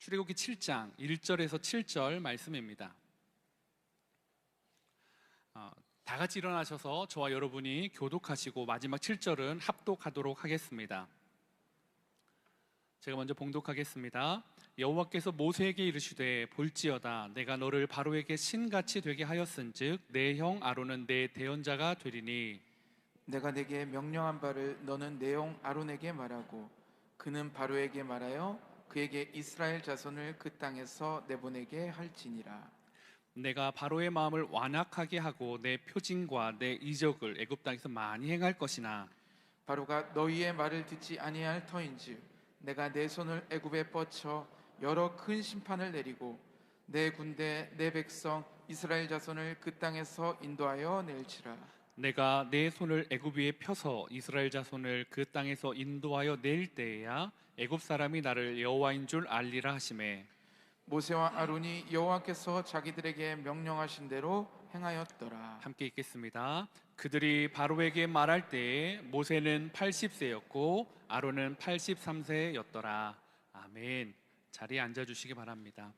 출애굽기 7장 1절에서 7절 말씀입니다. 다 같이 일어나셔서 저와 여러분이 교독하시고 마지막 7절은 합독하도록 하겠습니다. 제가 먼저 봉독하겠습니다. 여호와께서 모세에게 이르시되 볼지어다 내가 너를 바로에게 신같이 되게 하였은즉 내 형 아론은 내 대언자가 되리니 내가 내게 명령한 바를 너는 내 형 아론에게 말하고 그는 바로에게 말하여 그에게 이스라엘 자손을 그 땅에서 내보내게 할지니라. 내가 바로의 마음을 완악하게 하고 내 표징과 내 이적을 애굽 땅에서 많이 행할 것이나 바로가 너희의 말을 듣지 아니할 터인즉 내가 내 손을 애굽에 뻗쳐 여러 큰 심판을 내리고 내 군대 내 백성 이스라엘 자손을 그 땅에서 인도하여 낼지라. 내가 내 손을 애굽 위에 펴서 이스라엘 자손을 그 땅에서 인도하여 낼 때에야 애굽 사람이 나를 여호와인 줄 알리라 하시매 모세와 아론이 여호와께서 자기들에게 명령하신 대로 행하였더라. 함께 읽겠습니다. 그들이 바로에게 말할 때에 모세는 80세였고 아론은 83세였더라. 아멘. 자리에 앉아주시기 바랍니다.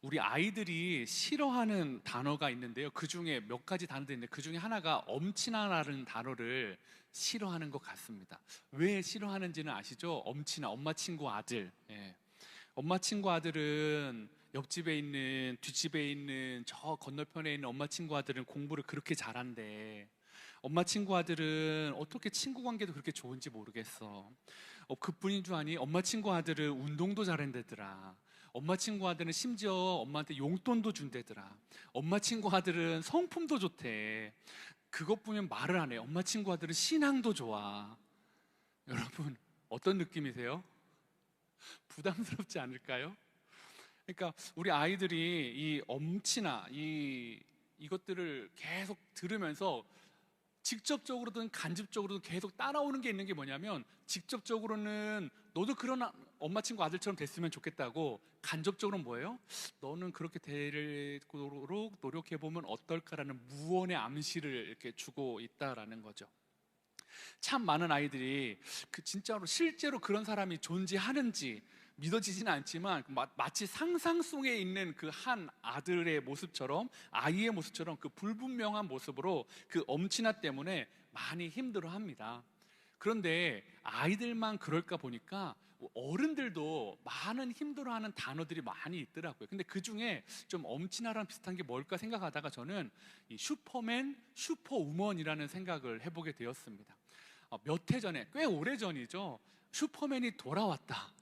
우리 아이들이 싫어하는 단어가 있는데요. 그 중에 몇 가지 단어도 있는데 그 중에 하나가 엄친아라는 단어를 싫어하는 것 같습니다. 왜 싫어하는지는 아시죠? 엄친아, 엄마 친구 아들. 예. 엄마 친구 아들은 옆집에 있는, 뒷집에 있는 저 건너편에 있는 엄마 친구 아들은 공부를 그렇게 잘한대. 엄마 친구 아들은 어떻게 친구 관계도 그렇게 좋은지 모르겠어. 그뿐인 줄 아니? 엄마 친구 아들은 운동도 잘한대더라. 엄마 친구 아들은 심지어 엄마한테 용돈도 준대더라. 엄마 친구 아들은 성품도 좋대. 그것뿐이면 말을 안 해. 엄마 친구 아들은 신앙도 좋아. 여러분 어떤 느낌이세요? 부담스럽지 않을까요? 그러니까 우리 아이들이 이 엄친아 이것들을 계속 들으면서 직접적으로든 간접적으로든 계속 따라오는 게 있는 게 뭐냐면, 직접적으로는 너도 그런 엄마 친구 아들처럼 됐으면 좋겠다고, 간접적으로는 뭐예요? 너는 그렇게 되도록 노력해보면 어떨까라는 무언의 암시를 이렇게 주고 있다라는 거죠. 참 많은 아이들이 진짜로 실제로 그런 사람이 존재하는지 믿어지지는 않지만 마치 상상 속에 있는 그 한 아들의 모습처럼, 아이의 모습처럼 그 불분명한 모습으로 그 엄친아 때문에 많이 힘들어합니다. 그런데 아이들만 그럴까 보니까 어른들도 많은 힘들어하는 단어들이 많이 있더라고요. 근데 그 중에 좀 엄친아랑 비슷한 게 뭘까 생각하다가 저는 이 슈퍼맨, 슈퍼우먼이라는 생각을 해보게 되었습니다. 몇 해 전에, 꽤 오래 전이죠. 슈퍼맨이 돌아왔다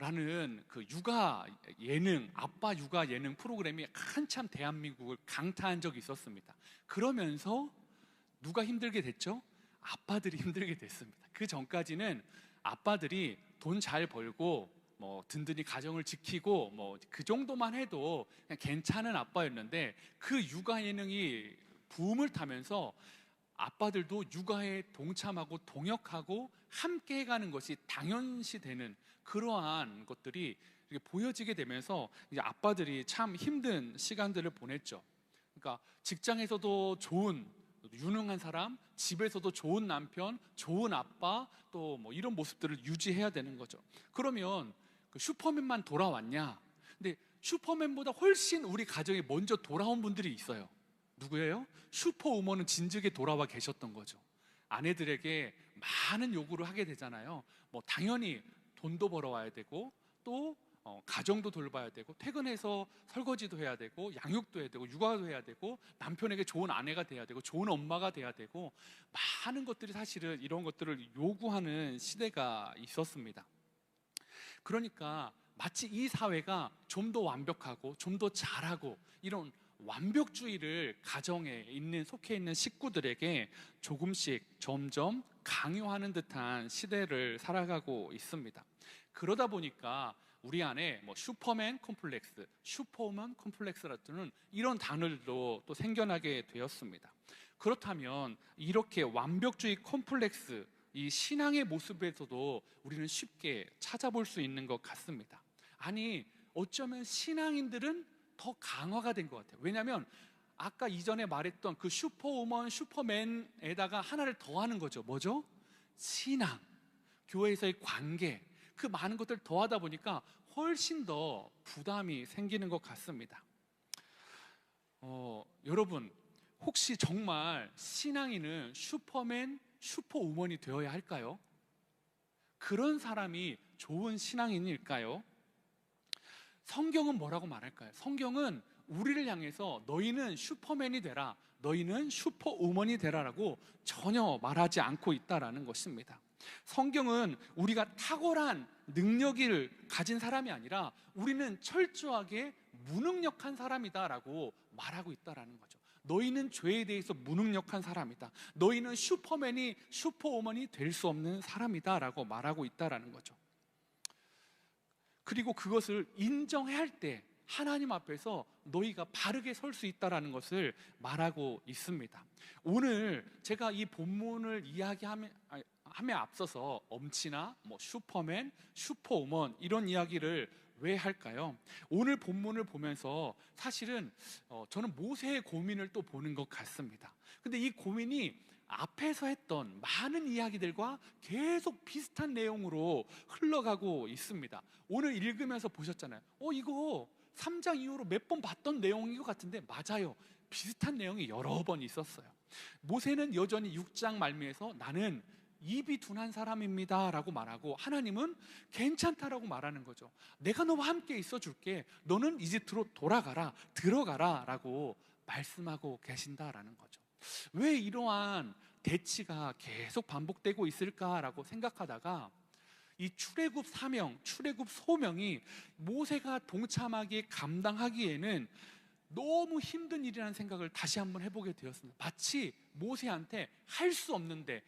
라는 그 육아 예능, 아빠 육아 예능 프로그램이 한참 대한민국을 강타한 적이 있었습니다. 그러면서 누가 힘들게 됐죠? 아빠들이 힘들게 됐습니다. 그 전까지는 아빠들이 돈 잘 벌고 뭐 든든히 가정을 지키고 뭐 그 정도만 해도 그냥 괜찮은 아빠였는데, 그 육아 예능이 붐을 타면서 아빠들도 육아에 동참하고 동역하고 함께 해가는 것이 당연시 되는 그러한 것들이 이렇게 보여지게 되면서 이제 아빠들이 참 힘든 시간들을 보냈죠. 그러니까 직장에서도 좋은 유능한 사람, 집에서도 좋은 남편, 좋은 아빠, 또 뭐 이런 모습들을 유지해야 되는 거죠. 그러면 그 슈퍼맨만 돌아왔냐? 근데 슈퍼맨보다 훨씬 우리 가정에 먼저 돌아온 분들이 있어요. 누구예요? 슈퍼우먼은 진즉에 돌아와 계셨던 거죠. 아내들에게 많은 요구를 하게 되잖아요. 뭐 당연히 돈도 벌어와야 되고, 또 가정도 돌봐야 되고, 퇴근해서 설거지도 해야 되고, 양육도 해야 되고, 육아도 해야 되고, 남편에게 좋은 아내가 돼야 되고, 좋은 엄마가 돼야 되고, 많은 것들이 사실은 이런 것들을 요구하는 시대가 있었습니다. 그러니까 마치 이 사회가 좀 더 완벽하고 좀 더 잘하고 이런 완벽주의를 가정에 있는, 속해 있는 식구들에게 조금씩 점점 강요하는 듯한 시대를 살아가고 있습니다. 그러다 보니까 우리 안에 뭐 슈퍼맨 콤플렉스, 슈퍼우먼 콤플렉스 같은 이런 단어들도 또 생겨나게 되었습니다. 그렇다면 이렇게 완벽주의 콤플렉스, 이 신앙의 모습에서도 우리는 쉽게 찾아볼 수 있는 것 같습니다. 아니, 어쩌면 신앙인들은 더 강화가 된 것 같아요. 왜냐하면 아까 이전에 말했던 그 슈퍼우먼, 슈퍼맨에다가 하나를 더 하는 거죠. 뭐죠? 신앙. 교회에서의 관계, 그 많은 것들 더하다 보니까 훨씬 더 부담이 생기는 것 같습니다. 여러분, 혹시 정말 신앙인은 슈퍼맨, 슈퍼우먼이 되어야 할까요? 그런 사람이 좋은 신앙인일까요? 성경은 뭐라고 말할까요? 성경은 우리를 향해서 너희는 슈퍼맨이 되라, 너희는 슈퍼우먼이 되라라고 전혀 말하지 않고 있다라는 것입니다. 성경은 우리가 탁월한 능력을 가진 사람이 아니라 우리는 철저하게 무능력한 사람이다라고 말하고 있다라는 거죠. 너희는 죄에 대해서 무능력한 사람이다. 너희는 슈퍼맨이 슈퍼우먼이 될 수 없는 사람이다라고 말하고 있다라는 거죠. 그리고 그것을 인정해야 할 때 하나님 앞에서 너희가 바르게 설 수 있다라는 것을 말하고 있습니다. 오늘 제가 이 본문을 이야기함에 앞서서 엄치나 슈퍼맨, 슈퍼우먼 이런 이야기를 왜 할까요? 오늘 본문을 보면서 사실은 저는 모세의 고민을 또 보는 것 같습니다. 근데 이 고민이 앞에서 했던 많은 이야기들과 계속 비슷한 내용으로 흘러가고 있습니다. 오늘 읽으면서 보셨잖아요. 이거 3장 이후로 몇 번 봤던 내용인 것 같은데 맞아요. 비슷한 내용이 여러 번 있었어요. 모세는 여전히 6장 말미에서 나는 입이 둔한 사람입니다 라고 말하고, 하나님은 괜찮다라고 말하는 거죠. 내가 너와 함께 있어 줄게, 너는 이집트로 돌아가라, 들어가라 라고 말씀하고 계신다라는 거죠. 왜 이러한 대치가 계속 반복되고 있을까라고 생각하다가 이 출애굽 사명, 출애굽 소명이 모세가 동참하기에 감당하기에는 너무 힘든 일이라는 생각을 다시 한번 해보게 되었습니다. 마치 모세한테 할 수 없는데,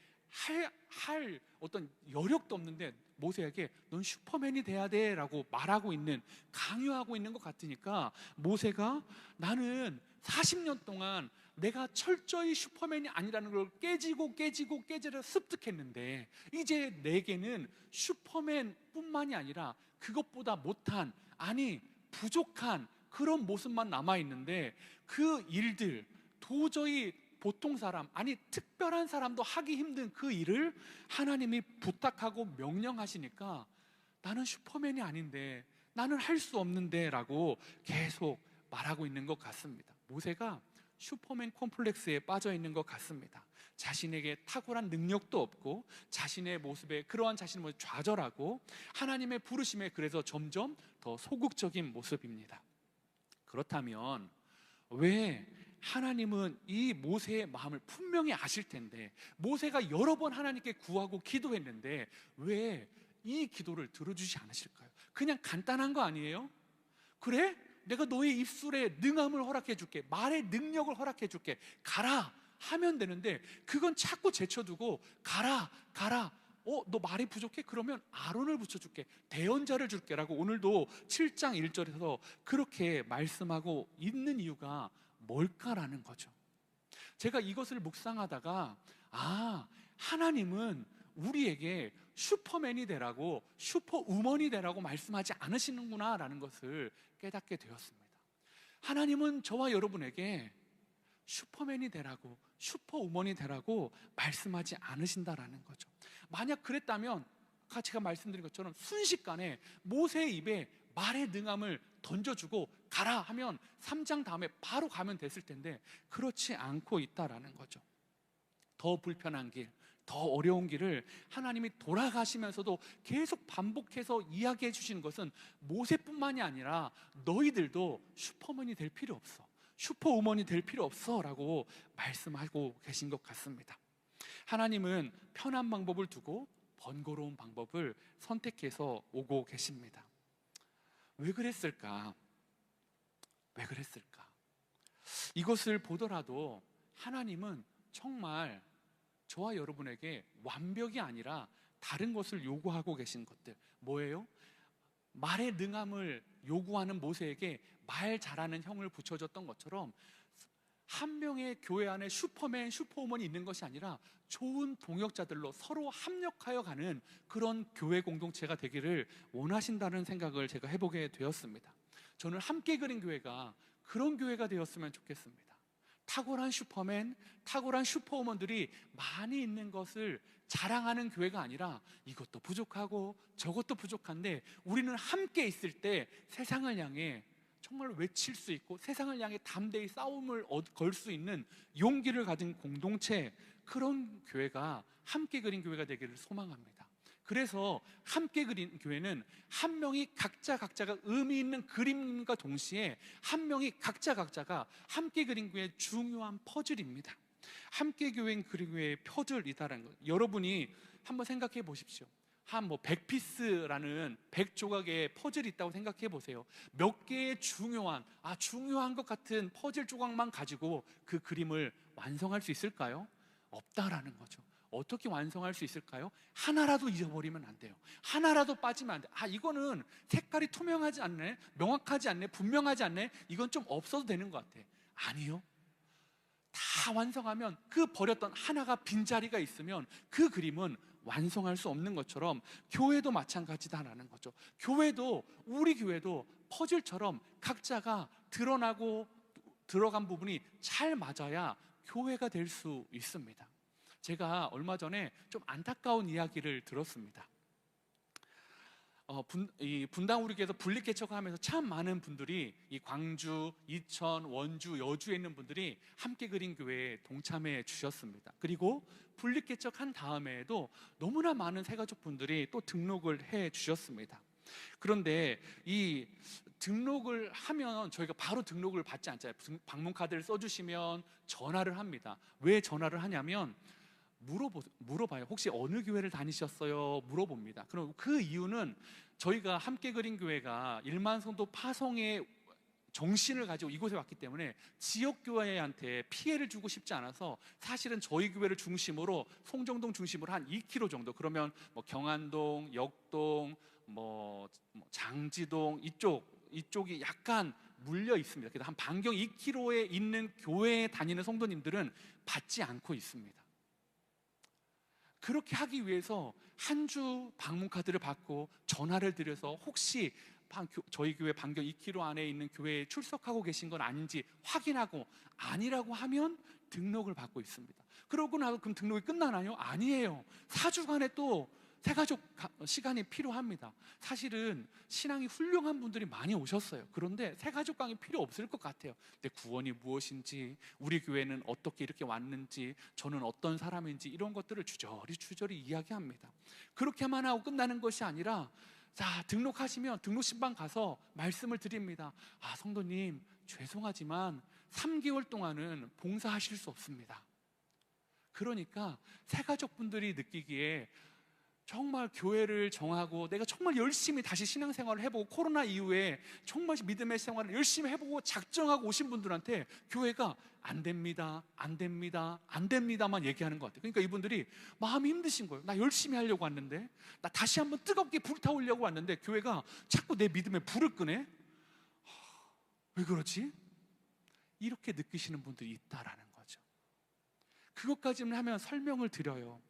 할 어떤 여력도 없는데 모세에게 넌 슈퍼맨이 돼야 돼 라고 말하고 있는, 강요하고 있는 것 같으니까 모세가 나는 40년 동안 내가 철저히 슈퍼맨이 아니라는 걸 깨지려 습득했는데 이제 내게는 슈퍼맨 뿐만이 아니라 그것보다 못한, 아니 부족한 그런 모습만 남아있는데 그 일들, 도저히 보통 사람, 아니 특별한 사람도 하기 힘든 그 일을 하나님이 부탁하고 명령하시니까 나는 슈퍼맨이 아닌데, 나는 할 수 없는데 라고 계속 말하고 있는 것 같습니다. 모세가 슈퍼맨 콤플렉스에 빠져 있는 것 같습니다. 자신에게 탁월한 능력도 없고 자신의 모습에, 그러한 자신의 모습에 좌절하고 하나님의 부르심에 그래서 점점 더 소극적인 모습입니다. 그렇다면 왜 하나님은 이 모세의 마음을 분명히 아실 텐데, 모세가 여러 번 하나님께 구하고 기도했는데 왜 이 기도를 들어주지 않으실까요? 그냥 간단한 거 아니에요? 그래? 내가 너의 입술에 능함을 허락해 줄게, 말의 능력을 허락해 줄게, 가라 하면 되는데 그건 자꾸 제쳐두고 가라 너 말이 부족해? 그러면 아론을 붙여줄게, 대언자를 줄게 라고 오늘도 7장 1절에서 그렇게 말씀하고 있는 이유가 뭘까라는 거죠. 제가 이것을 묵상하다가 하나님은 우리에게 슈퍼맨이 되라고, 슈퍼우먼이 되라고 말씀하지 않으시는구나 라는 것을 깨닫게 되었습니다. 하나님은 저와 여러분에게 슈퍼맨이 되라고, 슈퍼우먼이 되라고 말씀하지 않으신다라는 거죠. 만약 그랬다면 아까 제가 말씀드린 것처럼 순식간에 모세의 입에 말의 능함을 던져주고 가라 하면 3장 다음에 바로 가면 됐을 텐데 그렇지 않고 있다라는 거죠. 더 불편한 길, 더 어려운 길을 하나님이 돌아가시면서도 계속 반복해서 이야기해 주시는 것은 모세뿐만이 아니라 너희들도 슈퍼맨이 될 필요 없어, 슈퍼우먼이 될 필요 없어 라고 말씀하고 계신 것 같습니다. 하나님은 편한 방법을 두고 번거로운 방법을 선택해서 오고 계십니다. 왜 그랬을까? 왜 그랬을까? 이것을 보더라도 하나님은 정말 저와 여러분에게 완벽이 아니라 다른 것을 요구하고 계신 것들, 뭐예요? 말의 능함을 요구하는 모세에게 말 잘하는 형을 붙여줬던 것처럼 한 명의 교회 안에 슈퍼맨, 슈퍼우먼이 있는 것이 아니라 좋은 동역자들로 서로 합력하여 가는 그런 교회 공동체가 되기를 원하신다는 생각을 제가 해보게 되었습니다. 저는 함께 그린 교회가 그런 교회가 되었으면 좋겠습니다. 탁월한 슈퍼맨, 탁월한 슈퍼우먼들이 많이 있는 것을 자랑하는 교회가 아니라 이것도 부족하고 저것도 부족한데 우리는 함께 있을 때 세상을 향해 정말 외칠 수 있고 세상을 향해 담대히 싸움을 걸 수 있는 용기를 가진 공동체, 그런 교회가 함께 그린 교회가 되기를 소망합니다. 그래서 함께 그린 교회는 한 명이 각자가 의미 있는 그림과 동시에 한 명이 각자가 함께 그린 교회의 중요한 퍼즐입니다. 함께 교회인 그린 교회의 퍼즐이다라는 것, 여러분이 한번 생각해 보십시오. 한 100피스라는 100조각의 퍼즐이 있다고 생각해 보세요. 몇 개의 중요한 것 같은 퍼즐 조각만 가지고 그 그림을 완성할 수 있을까요? 없다라는 거죠. 어떻게 완성할 수 있을까요? 하나라도 잊어버리면 안 돼요. 하나라도 빠지면 안 돼. 이거는 색깔이 투명하지 않네, 명확하지 않네, 분명하지 않네, 이건 좀 없어도 되는 것 같아. 아니요, 다 완성하면 그 버렸던 하나가 빈자리가 있으면 그 그림은 완성할 수 없는 것처럼 교회도 마찬가지다라는 거죠. 우리 교회도 퍼즐처럼 각자가 드러나고 들어간 부분이 잘 맞아야 교회가 될 수 있습니다. 제가 얼마 전에 좀 안타까운 이야기를 들었습니다. 분당 우리교회에서 분리개척하면서 참 많은 분들이 이 광주, 이천, 원주, 여주에 있는 분들이 함께 그린 교회에 동참해 주셨습니다. 그리고 분리개척한 다음에도 너무나 많은 새가족 분들이 또 등록을 해 주셨습니다. 그런데 이 등록을 하면 저희가 바로 등록을 받지 않잖아요. 방문 카드를 써주시면 전화를 합니다. 왜 전화를 하냐면 물어봐요. 혹시 어느 교회를 다니셨어요? 물어봅니다. 그럼 그 이유는 저희가 함께 그린 교회가 1만 성도 파송의 정신을 가지고 이곳에 왔기 때문에 지역 교회한테 피해를 주고 싶지 않아서 사실은 저희 교회를 중심으로 송정동 중심으로 한 2km 정도, 그러면 경안동, 역동, 장지동 이쪽이 약간 물려 있습니다. 그래서 한 반경 2km에 있는 교회에 다니는 성도님들은 받지 않고 있습니다. 그렇게 하기 위해서 한 주 방문 카드를 받고 전화를 드려서 혹시 저희 교회 반경 2km 안에 있는 교회에 출석하고 계신 건 아닌지 확인하고 아니라고 하면 등록을 받고 있습니다. 그러고 나서 그럼 등록이 끝나나요? 아니에요. 4주간의 또 새가족 시간이 필요합니다. 사실은 신앙이 훌륭한 분들이 많이 오셨어요. 그런데 새가족 강의 필요 없을 것 같아요. 근데 구원이 무엇인지, 우리 교회는 어떻게 이렇게 왔는지, 저는 어떤 사람인지, 이런 것들을 주저리 이야기합니다. 그렇게만 하고 끝나는 것이 아니라, 자, 등록하시면 등록 신방 가서 말씀을 드립니다. 성도님, 죄송하지만 3개월 동안은 봉사하실 수 없습니다. 그러니까 새가족분들이 느끼기에 정말 교회를 정하고 내가 정말 열심히 다시 신앙생활을 해보고 코로나 이후에 정말 믿음의 생활을 열심히 해보고 작정하고 오신 분들한테 교회가 안 됩니다만 얘기하는 것 같아요. 그러니까 이분들이 마음이 힘드신 거예요. 나 열심히 하려고 왔는데, 나 다시 한번 뜨겁게 불타오려고 왔는데 교회가 자꾸 내 믿음에 불을 끄네. 왜 그렇지? 이렇게 느끼시는 분들이 있다라는 거예요. 그것까지는 하면 설명을 드려요.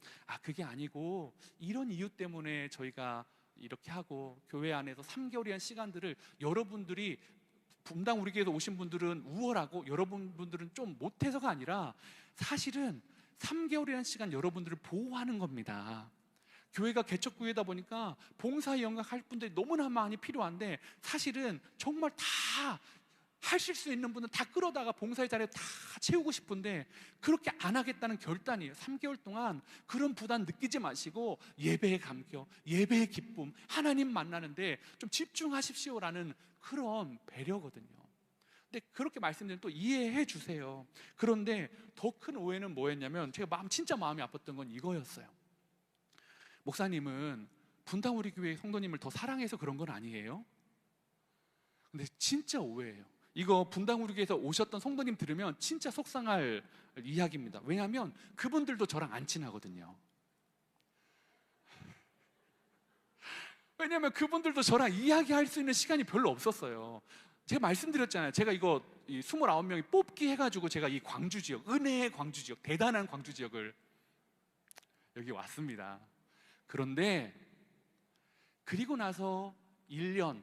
그게 아니고 이런 이유 때문에 저희가 이렇게 하고, 교회 안에서 3개월이란 시간들을 여러분들이, 분당 우리 교회에서 오신 분들은 우월하고 여러분들은 좀 못해서가 아니라 사실은 3개월이라는 시간 여러분들을 보호하는 겁니다. 교회가 개척교회다 보니까 봉사에 영역할 분들이 너무나 많이 필요한데, 사실은 정말 다 하실 수 있는 분은 다 끌어다가 봉사의 자리에 다 채우고 싶은데 그렇게 안 하겠다는 결단이에요. 3개월 동안 그런 부담 느끼지 마시고 예배의 감격, 예배의 기쁨, 하나님 만나는데 좀 집중하십시오라는 그런 배려거든요. 근데 그렇게 말씀드리면 또 이해해 주세요. 그런데 더 큰 오해는 뭐였냐면, 제가 진짜 마음이 아팠던 건 이거였어요. 목사님은 분당 우리 교회 성도님을 더 사랑해서 그런 건 아니에요? 근데 진짜 오해예요. 이거 분당 우리 교회에서 오셨던 성도님 들으면 진짜 속상할 이야기입니다. 왜냐하면 그분들도 저랑 안 친하거든요. 왜냐하면 그분들도 저랑 이야기할 수 있는 시간이 별로 없었어요. 제가 말씀드렸잖아요. 제가 이거 29명이 뽑기 해가지고 제가 이 광주 지역, 은혜의 광주 지역, 대단한 광주 지역을 여기 왔습니다. 그런데 그리고 나서 1년,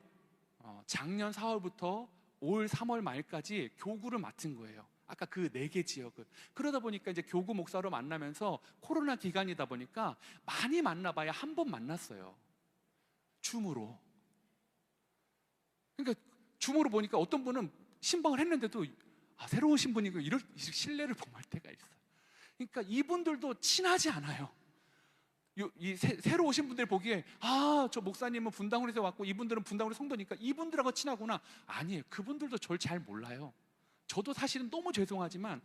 작년 4월부터 올 3월 말까지 교구를 맡은 거예요. 아까 그 4개 지역을. 그러다 보니까 이제 교구 목사로 만나면서 코로나 기간이다 보니까 많이 만나봐야 한 번 만났어요. 줌으로. 그러니까 줌으로 보니까 어떤 분은 신방을 했는데도 새로 오신 분이고 이럴 신뢰를 범할 때가 있어요. 그러니까 이분들도 친하지 않아요. 새로 오신 분들 보기에 저 목사님은 분당으로서 왔고 이분들은 분당으로 성도니까 이분들하고 친하구나. 아니에요. 그분들도 저를 잘 몰라요. 저도 사실은 너무 죄송하지만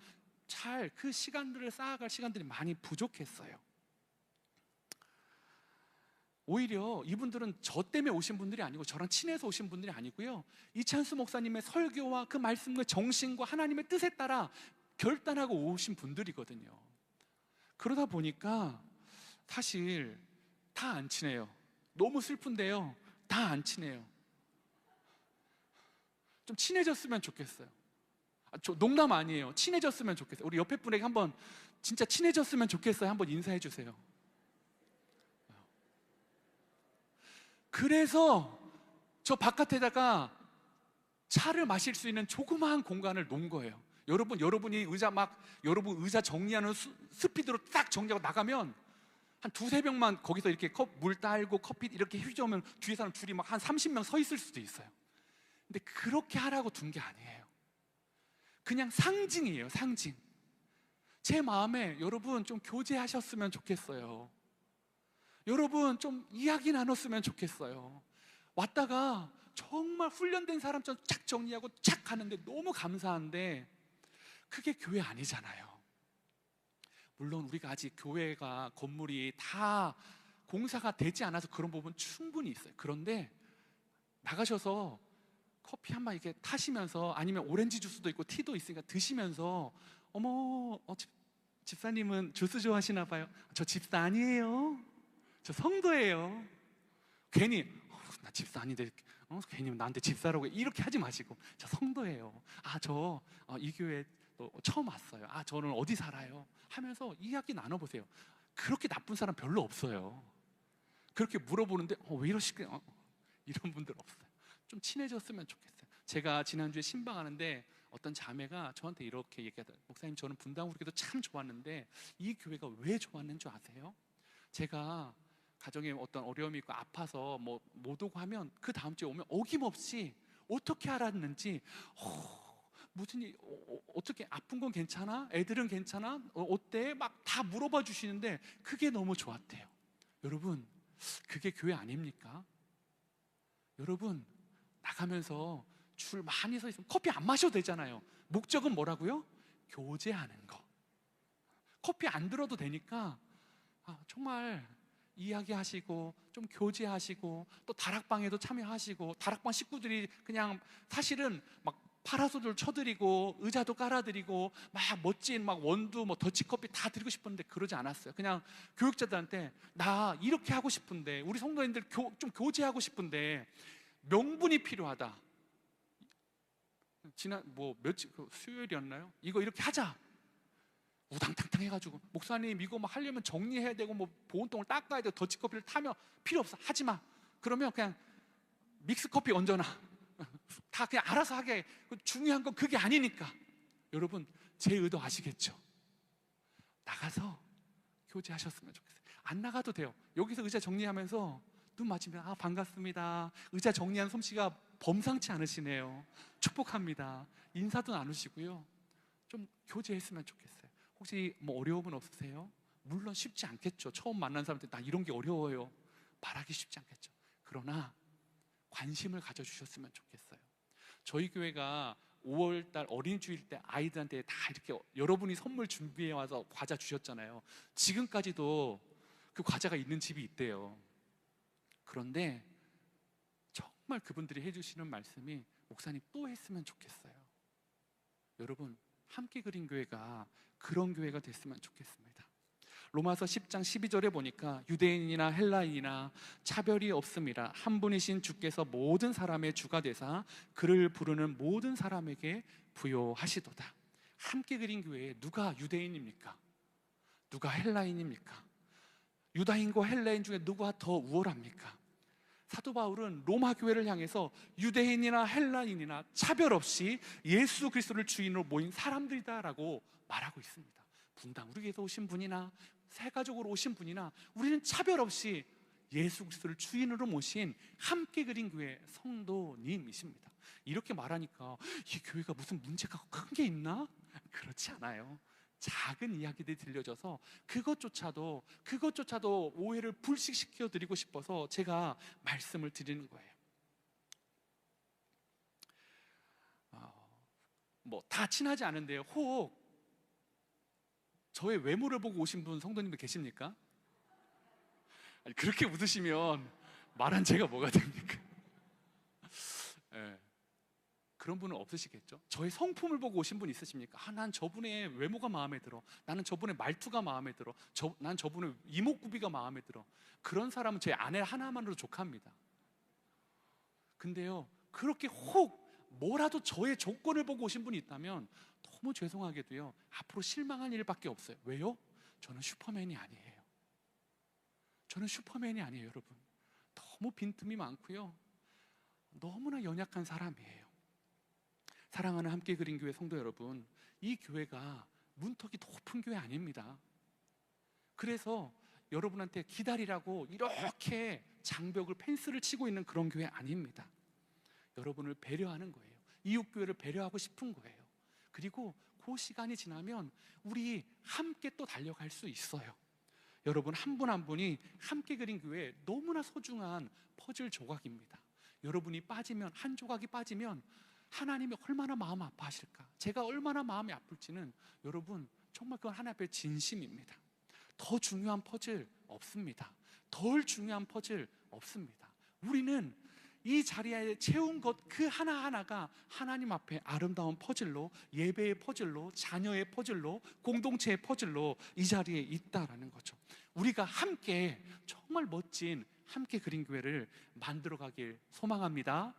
잘 그 시간들을 쌓아갈 시간들이 많이 부족했어요. 오히려 이분들은 저 때문에 오신 분들이 아니고 저랑 친해서 오신 분들이 아니고요, 이찬수 목사님의 설교와 그 말씀과 정신과 하나님의 뜻에 따라 결단하고 오신 분들이거든요. 그러다 보니까 사실 다 안 친해요. 너무 슬픈데요, 다 안 친해요. 좀 친해졌으면 좋겠어요. 저 농담 아니에요. 친해졌으면 좋겠어요. 우리 옆에 분에게 한번 진짜 친해졌으면 좋겠어요. 한번 인사해 주세요. 그래서 저 바깥에다가 차를 마실 수 있는 조그마한 공간을 놓은 거예요. 여러분이 여러분 의자 정리하는 스피드로 딱 정리하고 나가면 한 2-3명만 거기서 이렇게 물 따르고 커피 이렇게 휘저으면 뒤에 사람 줄이 막 한 30명 서 있을 수도 있어요. 근데 그렇게 하라고 둔 게 아니에요. 그냥 상징이에요, 상징. 제 마음에 여러분 좀 교제하셨으면 좋겠어요. 여러분 좀 이야기 나눴으면 좋겠어요. 왔다가 정말 훈련된 사람처럼 착 정리하고 착 가는데 너무 감사한데 그게 교회 아니잖아요. 물론 우리가 아직 교회가 건물이 다 공사가 되지 않아서 그런 부분 충분히 있어요. 그런데 나가셔서 커피 한 번 이렇게 타시면서, 아니면 오렌지 주스도 있고 티도 있으니까 드시면서, 어머, 집사님은 주스 좋아하시나 봐요. 저 집사 아니에요. 저 성도예요. 괜히 나 집사 아닌데 괜히 나한테 집사라고 이렇게 하지 마시고, 저 성도예요. 저 이 교회 또 처음 왔어요. 저는 어디 살아요 하면서 이야기 나눠보세요. 그렇게 나쁜 사람 별로 없어요. 그렇게 물어보는데 왜 이러시게 이런 분들 없어요. 좀 친해졌으면 좋겠어요. 제가 지난주에 신방하는데 어떤 자매가 저한테 이렇게 얘기하더라고요. 목사님, 저는 분당우리교도 참 좋았는데 이 교회가 왜 좋았는 줄 아세요? 제가 가정에 어떤 어려움이 있고 아파서 못 오고 하면 그 다음 주에 오면 어김없이 어떻게 알았는지 무슨 일, 어떻게 아픈 건 괜찮아? 애들은 괜찮아? 어때? 막 다 물어봐 주시는데 그게 너무 좋았대요. 여러분, 그게 교회 아닙니까? 여러분, 나가면서 줄 많이 서 있으면 커피 안 마셔도 되잖아요. 목적은 뭐라고요? 교제하는 거. 커피 안 들어도 되니까 정말 이야기하시고 좀 교제하시고, 또 다락방에도 참여하시고, 다락방 식구들이 그냥 사실은 막 파라솔을 쳐드리고 의자도 깔아드리고 막 멋진 원두 더치커피 다 드리고 싶었는데 그러지 않았어요. 그냥 교육자들한테 나 이렇게 하고 싶은데, 우리 성도님들 좀 교제하고 싶은데 명분이 필요하다. 지난 며칠 수요일이었나요? 이거 이렇게 하자. 우당탕탕 해가지고, 목사님 이거 하려면 정리해야 되고 보온통을 닦아야 되고 더치커피를 타면 필요 없어, 하지마. 그러면 그냥 믹스커피 얹어놔. 다 그냥 알아서 하게. 중요한 건 그게 아니니까. 여러분, 제 의도 아시겠죠? 나가서 교제하셨으면 좋겠어요. 안 나가도 돼요. 여기서 의자 정리하면서 눈 맞으면 반갑습니다. 의자 정리한 솜씨가 범상치 않으시네요. 축복합니다. 인사도 나누시고요. 좀 교제했으면 좋겠어요. 혹시 어려움은 없으세요? 물론 쉽지 않겠죠. 처음 만난 사람한테 나 이런 게 어려워요 말하기 쉽지 않겠죠. 그러나 관심을 가져주셨으면 좋겠어요. 저희 교회가 5월달 어린이주일 때 아이들한테 다 이렇게 여러분이 선물 준비해 와서 과자 주셨잖아요. 지금까지도 그 과자가 있는 집이 있대요. 그런데 정말 그분들이 해주시는 말씀이, 목사님 또 했으면 좋겠어요. 여러분, 함께 그린 교회가 그런 교회가 됐으면 좋겠습니다. 로마서 10장 12절에 보니까 유대인이나 헬라인이나 차별이 없음이라 한 분이신 주께서 모든 사람의 주가 되사 그를 부르는 모든 사람에게 부요하시도다. 함께 그린 교회에 누가 유대인입니까? 누가 헬라인입니까? 유다인과 헬라인 중에 누가 더 우월합니까? 사도 바울은 로마 교회를 향해서 유대인이나 헬라인이나 차별 없이 예수 그리스도를 주인으로 모인 사람들이다라고 말하고 있습니다. 분당 우리에서 오신 분이나 새 가족으로 오신 분이나 우리는 차별 없이 예수 그리스도를 주인으로 모신 함께 그린 교회 성도님이십니다. 이렇게 말하니까 이 교회가 무슨 문제가 큰 게 있나? 그렇지 않아요. 작은 이야기들이 들려져서 그것조차도 오해를 불식시켜 드리고 싶어서 제가 말씀을 드리는 거예요. 뭐 다 친하지 않은데요, 혹 저의 외모를 보고 오신 분 성도님들 계십니까? 아니, 그렇게 웃으시면 말한 제가 뭐가 됩니까? 네. 그런 분은 없으시겠죠? 저의 성품을 보고 오신 분 있으십니까? 난 저분의 외모가 마음에 들어. 나는 저분의 말투가 마음에 들어. 난 저분의 이목구비가 마음에 들어. 그런 사람은 제 아내 하나만으로 족합니다. 근데요, 그렇게 혹 뭐라도 저의 조건을 보고 오신 분이 있다면 너무 죄송하게도요, 앞으로 실망한 일밖에 없어요. 왜요? 저는 슈퍼맨이 아니에요. 저는 슈퍼맨이 아니에요, 여러분. 너무 빈틈이 많고요, 너무나 연약한 사람이에요. 사랑하는 함께 그린 교회 성도 여러분, 이 교회가 문턱이 높은 교회 아닙니다. 그래서 여러분한테 기다리라고 이렇게 장벽을 펜스를 치고 있는 그런 교회 아닙니다. 여러분을 배려하는 거예요. 이웃교회를 배려하고 싶은 거예요. 그리고 그 시간이 지나면 우리 함께 또 달려갈 수 있어요. 여러분 한 분 한 분이 함께 그린 교회 너무나 소중한 퍼즐 조각입니다. 여러분이 빠지면, 한 조각이 빠지면 하나님이 얼마나 마음 아파하실까, 제가 얼마나 마음이 아플지는 여러분 정말 그건 하나님 앞에 진심입니다. 더 중요한 퍼즐 없습니다. 덜 중요한 퍼즐 없습니다. 우리는 이 자리에 채운 것 그 하나하나가 하나님 앞에 아름다운 퍼즐로, 예배의 퍼즐로, 자녀의 퍼즐로, 공동체의 퍼즐로 이 자리에 있다라는 거죠. 우리가 함께 정말 멋진 함께 그린 교회를 만들어 가길 소망합니다.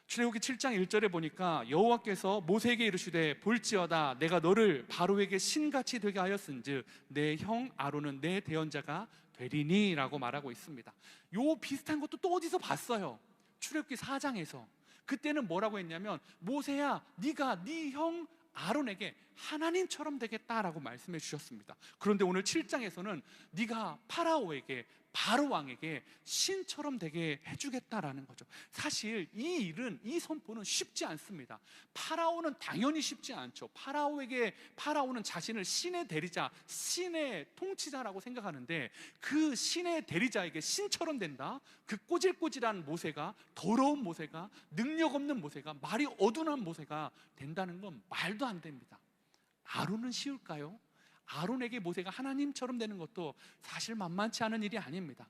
출애굽기 7장 1절에 보니까 여호와께서 모세에게 이르시되 볼지어다 내가 너를 바로에게 신같이 되게 하였은즉 내 형 아론은 내 대언자가 되리니 라고 말하고 있습니다. 요 비슷한 것도 또 어디서 봤어요. 출애굽기 4장에서 그때는 뭐라고 했냐면, 모세야 네가 네 형 아론에게 하나님처럼 되겠다라고 말씀해 주셨습니다. 그런데 오늘 7장에서는 네가 파라오에게, 바로 왕에게 신처럼 되게 해주겠다라는 거죠. 사실 이 일은, 이 선포는 쉽지 않습니다. 파라오는 당연히 쉽지 않죠. 파라오는 자신을 신의 대리자, 신의 통치자라고 생각하는데, 그 신의 대리자에게 신처럼 된다? 그 꼬질꼬질한 모세가, 더러운 모세가, 능력 없는 모세가, 말이 어둔한 모세가 된다는 건 말도 안 됩니다. 아론은 쉬울까요? 아론에게 모세가 하나님처럼 되는 것도 사실 만만치 않은 일이 아닙니다.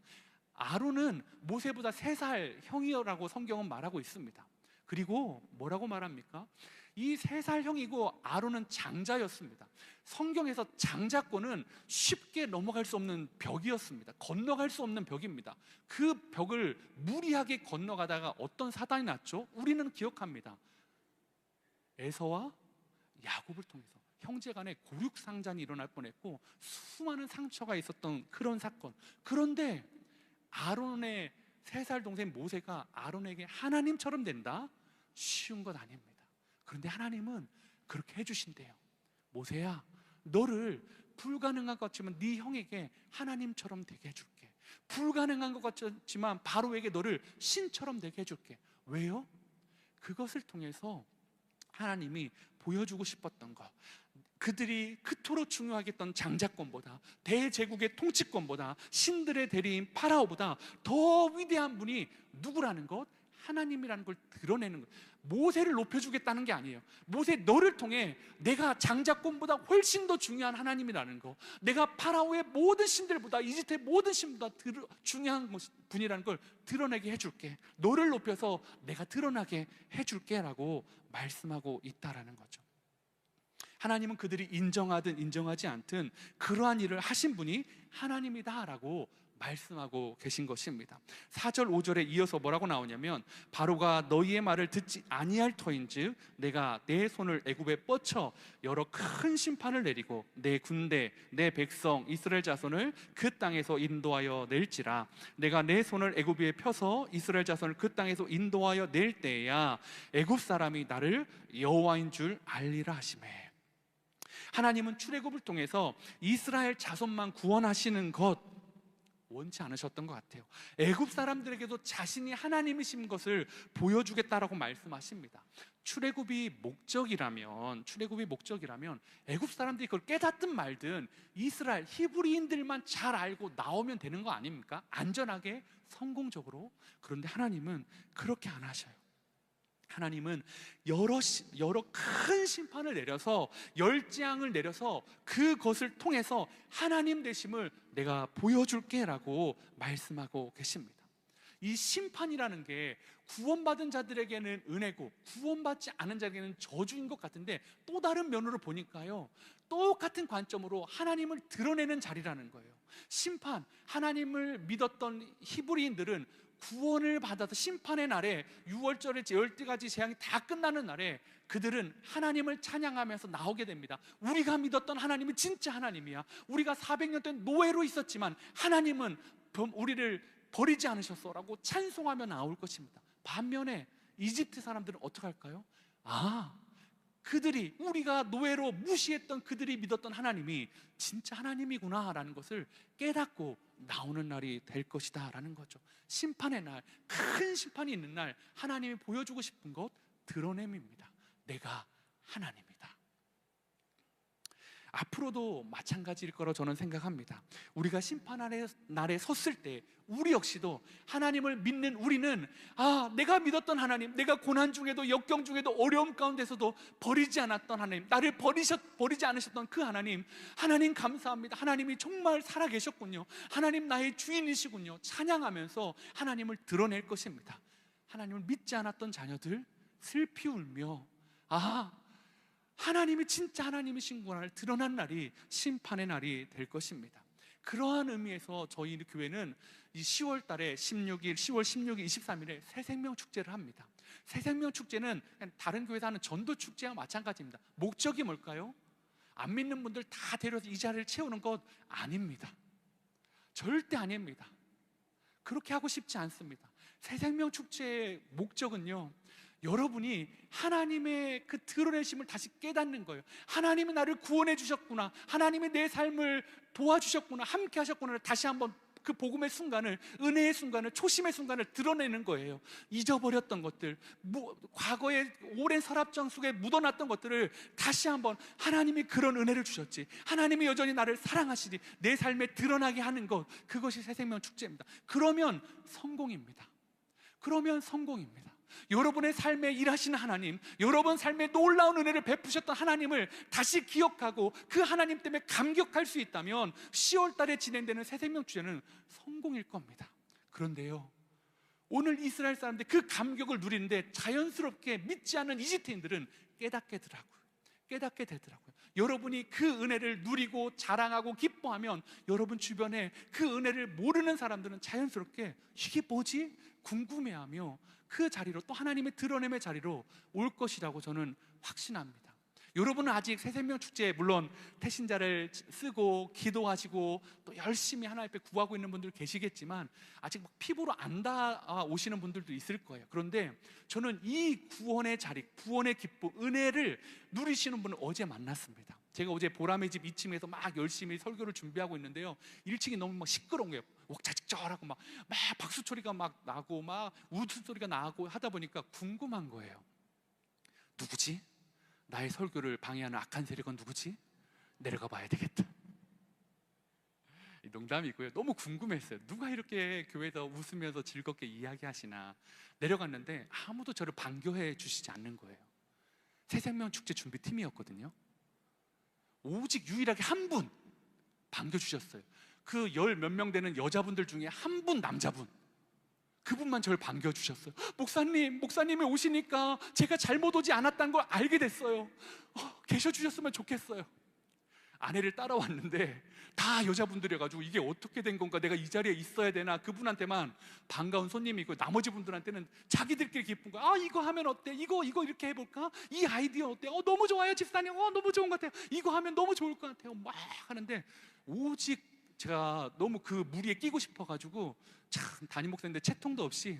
아론은 모세보다 3살 형이라고 성경은 말하고 있습니다. 그리고 뭐라고 말합니까? 이 3살 형이고 아론은 장자였습니다. 성경에서 장자권은 쉽게 넘어갈 수 없는 벽이었습니다. 건너갈 수 없는 벽입니다. 그 벽을 무리하게 건너가다가 어떤 사단이 났죠? 우리는 기억합니다. 에서와 야곱을 통해서 형제 간에 고륙상잔이 일어날 뻔했고 수많은 상처가 있었던 그런 사건. 그런데 아론의 3살 동생 모세가 아론에게 하나님처럼 된다? 쉬운 것 아닙니다. 그런데 하나님은 그렇게 해주신대요. 모세야, 너를 불가능한 것 같지만 네 형에게 하나님처럼 되게 해줄게. 불가능한 것 같지만 바로에게 너를 신처럼 되게 해줄게. 왜요? 그것을 통해서 하나님이 보여주고 싶었던 것, 그들이 그토록 중요하게 했던 장자권보다, 대제국의 통치권보다, 신들의 대리인 파라오보다 더 위대한 분이 누구라는 것, 하나님이라는 걸 드러내는 것. 모세를 높여주겠다는 게 아니에요. 모세, 너를 통해 내가 장자권보다 훨씬 더 중요한 하나님이라는 거, 내가 파라오의 모든 신들보다, 이집트의 모든 신보다 중요한 분이라는 걸 드러내게 해줄게. 너를 높여서 내가 드러나게 해줄게 라고 말씀하고 있다라는 거죠. 하나님은 그들이 인정하든 인정하지 않든 그러한 일을 하신 분이 하나님이다 라고 말씀하고 계신 것입니다. 4절 5절에 이어서 뭐라고 나오냐면 바로가 너희의 말을 듣지 아니할 터인즉 내가 내 손을 애굽에 뻗쳐 여러 큰 심판을 내리고 내 군대 내 백성 이스라엘 자손을 그 땅에서 인도하여 낼지라. 내가 내 손을 애굽 위에 펴서 이스라엘 자손을 그 땅에서 인도하여 낼 때야 애굽 사람이 나를 여호와인 줄 알리라 하시매. 하나님은 출애굽을 통해서 이스라엘 자손만 구원하시는 것 원치 않으셨던 것 같아요. 애굽 사람들에게도 자신이 하나님이신 것을 보여주겠다라고 말씀하십니다. 출애굽이 목적이라면 애굽 사람들이 그걸 깨닫든 말든 이스라엘 히브리인들만 잘 알고 나오면 되는 거 아닙니까? 안전하게 성공적으로. 그런데 하나님은 그렇게 안 하셔요. 하나님은 여러 큰 심판을 내려서 열재앙을 내려서 그것을 통해서 하나님 되심을 내가 보여줄게 라고 말씀하고 계십니다. 이 심판이라는 게 구원받은 자들에게는 은혜고 구원받지 않은 자에게는 저주인 것 같은데 또 다른 면으로 보니까요, 똑같은 관점으로 하나님을 드러내는 자리라는 거예요. 심판, 하나님을 믿었던 히브리인들은 구원을 받아서 심판의 날에 6월절에 12가지 재앙이 다 끝나는 날에 그들은 하나님을 찬양하면서 나오게 됩니다. 우리가 믿었던 하나님은 진짜 하나님이야. 우리가 400년 동안 노예로 있었지만 하나님은 우리를 버리지 않으셨어라고 찬송하며 나올 것입니다. 반면에 이집트 사람들은 어떻게 할까요? 그들이 우리가 노예로 무시했던 그들이 믿었던 하나님이 진짜 하나님이구나 라는 것을 깨닫고 나오는 날이 될 것이다 라는 거죠. 심판의 날, 큰 심판이 있는 날 하나님이 보여주고 싶은 것 드러냄입니다. 내가 하나님이다. 앞으로도 마찬가지일 거라고 저는 생각합니다. 우리가 심판의 날에 섰을 때 우리 역시도 하나님을 믿는 우리는 내가 믿었던 하나님, 내가 고난 중에도 역경 중에도 어려움 가운데서도 버리지 않았던 하나님, 나를 버리지 않으셨던 그 하나님, 하나님 감사합니다. 하나님이 정말 살아계셨군요. 하나님 나의 주인이시군요. 찬양하면서 하나님을 드러낼 것입니다. 하나님을 믿지 않았던 자녀들 슬피 울며 하나님이 진짜 하나님이신구나를 드러난 날이 심판의 날이 될 것입니다. 그러한 의미에서 저희 교회는 이 10월 달에 10월 16일, 23일에 새생명 축제를 합니다. 새생명 축제는 다른 교회에서 하는 전도 축제와 마찬가지입니다. 목적이 뭘까요? 안 믿는 분들 다 데려서 이 자리를 채우는 것 아닙니다. 절대 아닙니다. 그렇게 하고 싶지 않습니다. 새생명 축제의 목적은요, 여러분이 하나님의 그 드러내심을 다시 깨닫는 거예요. 하나님이 나를 구원해 주셨구나, 하나님이 내 삶을 도와주셨구나, 함께 하셨구나, 다시 한번 그 복음의 순간을, 은혜의 순간을, 초심의 순간을 드러내는 거예요. 잊어버렸던 것들, 과거의 오랜 서랍장 속에 묻어놨던 것들을 다시 한번 하나님이 그런 은혜를 주셨지, 하나님이 여전히 나를 사랑하시니 내 삶에 드러나게 하는 것, 그것이 새생명 축제입니다. 그러면 성공입니다. 여러분의 삶에 일하시는 하나님, 여러분 삶에 놀라운 은혜를 베푸셨던 하나님을 다시 기억하고 그 하나님 때문에 감격할 수 있다면 10월 달에 진행되는 새생명 축제는 성공일 겁니다. 그런데요, 오늘 이스라엘 사람들이 그 감격을 누리는데 자연스럽게 믿지 않는 이집트인들은 깨닫게 되더라고요. 여러분이 그 은혜를 누리고 자랑하고 기뻐하면 여러분 주변에 그 은혜를 모르는 사람들은 자연스럽게 이게 뭐지? 궁금해하며 그 자리로, 또 하나님의 드러냄의 자리로 올 것이라고 저는 확신합니다. 여러분은 아직 새생명 축제에 물론 태신자를 쓰고 기도하시고 또 열심히 하나님 앞에 구하고 있는 분들 계시겠지만 아직 피부로 안 닿아오시는 분들도 있을 거예요. 그런데 저는 이 구원의 자리, 구원의 기쁨, 은혜를 누리시는 분을 어제 만났습니다. 제가 어제 보람의 집 2층에서 막 열심히 설교를 준비하고 있는데요, 1층이 너무 막 시끄러운 거예요. 옥자직절하고 막 박수 소리가 막 나고 막 웃음소리가 나고 하다 보니까 궁금한 거예요. 누구지? 나의 설교를 방해하는 악한 세력은 누구지? 내려가 봐야 되겠다. 농담이고요. 너무 궁금했어요. 누가 이렇게 교회에서 웃으면서 즐겁게 이야기하시나. 내려갔는데 아무도 저를 반겨해 주시지 않는 거예요. 새생명 축제 준비팀이었거든요. 오직 유일하게 한 분 반겨주셨어요. 그 10 몇 명 되는 여자분들 중에 한 분, 남자분, 그분만 저를 반겨주셨어요. 목사님이 오시니까 제가 잘못 오지 않았다는 걸 알게 됐어요. 계셔주셨으면 좋겠어요. 아내를 따라왔는데 다 여자분들이어가지고 이게 어떻게 된 건가, 내가 이 자리에 있어야 되나, 그분한테만 반가운 손님이고 나머지 분들한테는 자기들끼리 기쁜 거야. 아, 이거 하면 어때? 이거 이렇게 해볼까? 이 아이디어 어때? 너무 좋아요 집사님. 너무 좋은 것 같아요. 이거 하면 너무 좋을 것 같아요. 막 하는데 오직 제가 너무 그 무리에 끼고 싶어가지고, 참 담임 목사인데 채통도 없이